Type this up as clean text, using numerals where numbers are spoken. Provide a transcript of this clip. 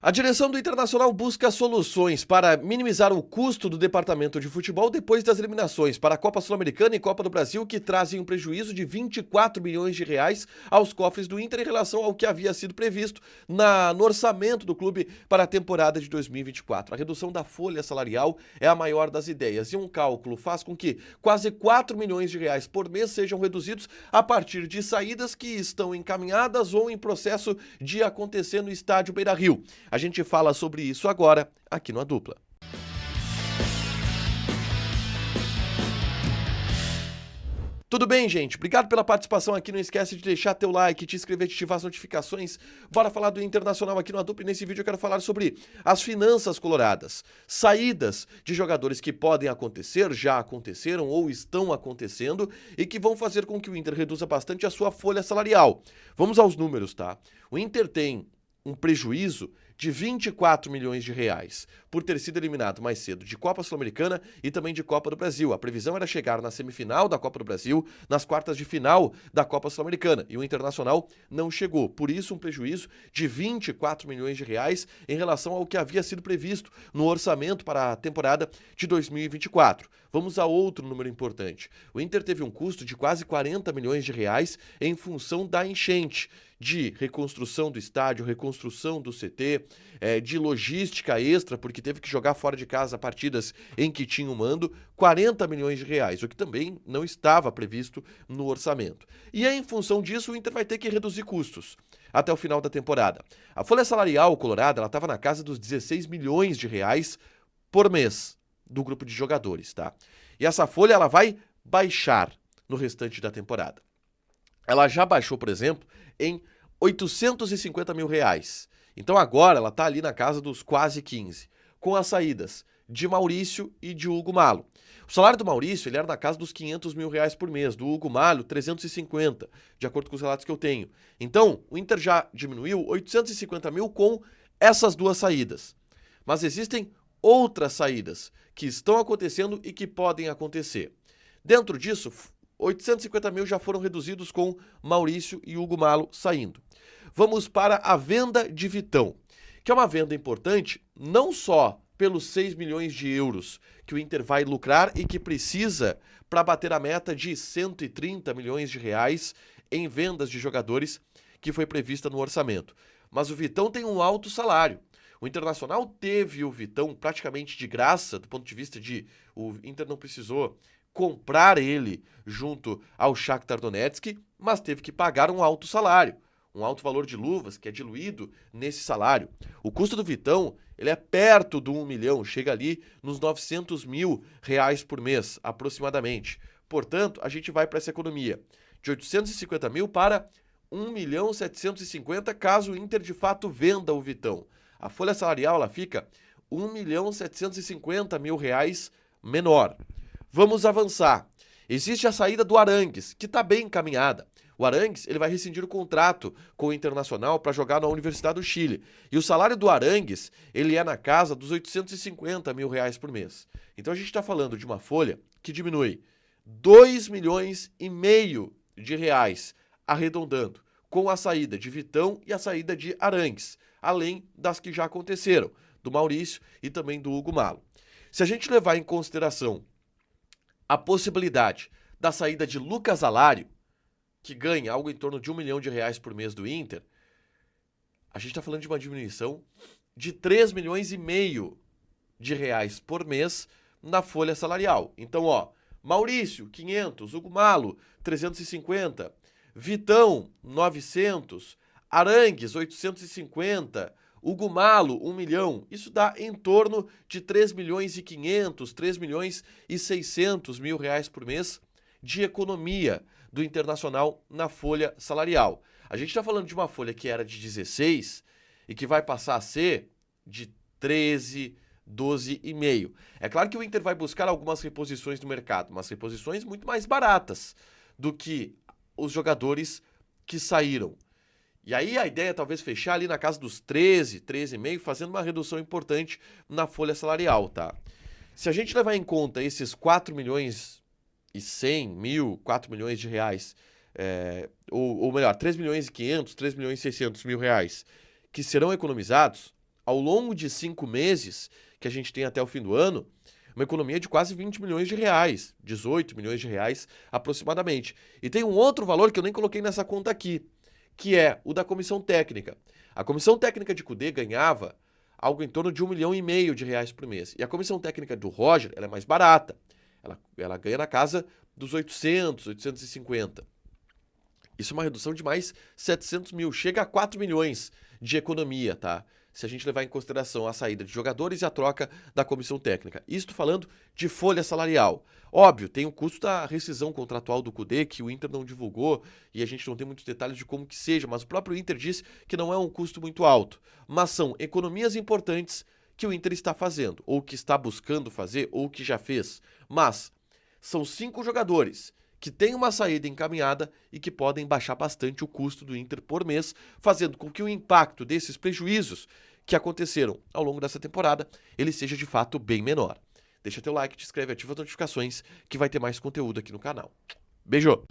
A direção do Internacional busca soluções para minimizar o custo do departamento de futebol depois das eliminações para a Copa Sul-Americana e Copa do Brasil, que trazem um prejuízo de 24 milhões de reais aos cofres do Inter em relação ao que havia sido previsto no orçamento do clube para a temporada de 2024. A redução da folha salarial é a maior das ideias e um cálculo faz com que quase 4 milhões de reais por mês sejam reduzidos a partir de saídas que estão encaminhadas ou em processo de acontecer no estádio Beira-Rio. A gente fala sobre isso agora, aqui no A Dupla. Tudo bem, gente? Obrigado pela participação aqui. Não esquece de deixar teu like, te inscrever, te ativar as notificações. Bora falar do Internacional aqui no A Dupla. E nesse vídeo eu quero falar sobre as finanças coloradas. Saídas de jogadores que podem acontecer, já aconteceram ou estão acontecendo e que vão fazer com que o Inter reduza bastante a sua folha salarial. Vamos aos números, tá? O Inter tem um prejuízo de 24 milhões de reais por ter sido eliminado mais cedo de Copa Sul-Americana e também de Copa do Brasil. A previsão era chegar na semifinal da Copa do Brasil, nas quartas de final da Copa Sul-Americana, e o Internacional não chegou. Por isso, um prejuízo de 24 milhões de reais em relação ao que havia sido previsto no orçamento para a temporada de 2024. Vamos a outro número importante. O Inter teve um custo de quase 40 milhões de reais em função da enchente, de reconstrução do estádio, reconstrução do CT, de logística extra, porque teve que jogar fora de casa partidas em que tinha o mando, 40 milhões de reais, o que também não estava previsto no orçamento. E em função disso, o Inter vai ter que reduzir custos até o final da temporada. A folha salarial colorada estava na casa dos 16 milhões de reais por mês do grupo de jogadores, tá? E essa folha ela vai baixar no restante da temporada. Ela já baixou, por exemplo, em 850 mil reais. Então agora ela está ali na casa dos quase 15, com as saídas de Maurício e de Hugo Malo. O salário do Maurício ele era na casa dos 500 mil reais por mês, do Hugo Malo 350, de acordo com os relatos que eu tenho. Então o Inter já diminuiu 850 mil com essas duas saídas. Mas existem outras saídas que estão acontecendo e que podem acontecer. Dentro disso, 850 mil já foram reduzidos com Maurício e Hugo Malo saindo. Vamos para a venda de Vitão, que é uma venda importante não só pelos 6 milhões de euros que o Inter vai lucrar e que precisa para bater a meta de 130 milhões de reais em vendas de jogadores que foi prevista no orçamento. Mas o Vitão tem um alto salário. O Internacional teve o Vitão praticamente de graça, do ponto de vista de o Inter não precisou comprar ele junto ao Shakhtar Donetsk, mas teve que pagar um alto salário, um alto valor de luvas que é diluído nesse salário. O custo do Vitão ele é perto do 1 milhão, chega ali nos 900 mil reais por mês, aproximadamente. Portanto, a gente vai para essa economia de 850 mil para 1 milhão 750 caso o Inter de fato venda o Vitão. A folha salarial ela fica 1 milhão 750 mil reais menor. Vamos avançar. Existe a saída do Arangues, que está bem encaminhada. O Arangues ele vai rescindir o contrato com o Internacional para jogar na Universidade do Chile. E o salário do Arangues ele é na casa dos 850 mil reais por mês. Então a gente está falando de uma folha que diminui 2 milhões e meio de reais, arredondando, com a saída de Vitão e a saída de Arangues, além das que já aconteceram, do Maurício e também do Hugo Malo. Se a gente levar em consideração a possibilidade da saída de Lucas Alário, que ganha algo em torno de 1 milhão de reais por mês do Inter, a gente está falando de uma diminuição de 3 milhões e meio de reais por mês na folha salarial. Então, Maurício, 500, Hugo Malo, 350, Vitão, 900, Arangues, 850, Hugo Malo, 1 milhão. Isso dá em torno de 3 milhões e 500, 3 milhões e 600 mil reais por mês de economia do Internacional na folha salarial. A gente está falando de uma folha que era de 16 e que vai passar a ser de 13, 12,5. É claro que o Inter vai buscar algumas reposições no mercado, mas reposições muito mais baratas do que os jogadores que saíram. E aí a ideia é talvez fechar ali na casa dos 13, 13,5, fazendo uma redução importante na folha salarial, tá? Se a gente levar em conta esses 4 milhões e 100 mil, 4 milhões de reais, ou melhor, 3 milhões e 500, 3 milhões e 600 mil reais, que serão economizados, ao longo de 5 meses, que a gente tem até o fim do ano, uma economia de quase 20 milhões de reais, 18 milhões de reais aproximadamente. E tem um outro valor que eu nem coloquei nessa conta aqui, que é o da comissão técnica. A comissão técnica de Cudê ganhava algo em torno de 1,5 milhão de reais por mês. E a comissão técnica do Roger, ela é mais barata. Ela ganha na casa dos 800, 850. Isso é uma redução de mais 700 mil, chega a 4 milhões de economia, tá? Se a gente levar em consideração a saída de jogadores e a troca da comissão técnica. Isto falando de folha salarial. Óbvio, tem o custo da rescisão contratual do Cudê, que o Inter não divulgou, e a gente não tem muitos detalhes de como que seja, mas o próprio Inter disse que não é um custo muito alto. Mas são economias importantes que o Inter está fazendo, ou que está buscando fazer, ou que já fez. Mas são 5 jogadores que têm uma saída encaminhada e que podem baixar bastante o custo do Inter por mês, fazendo com que o impacto desses prejuízos que aconteceram ao longo dessa temporada, ele seja de fato bem menor. Deixa teu like, te inscreve, ativa as notificações que vai ter mais conteúdo aqui no canal. Beijo!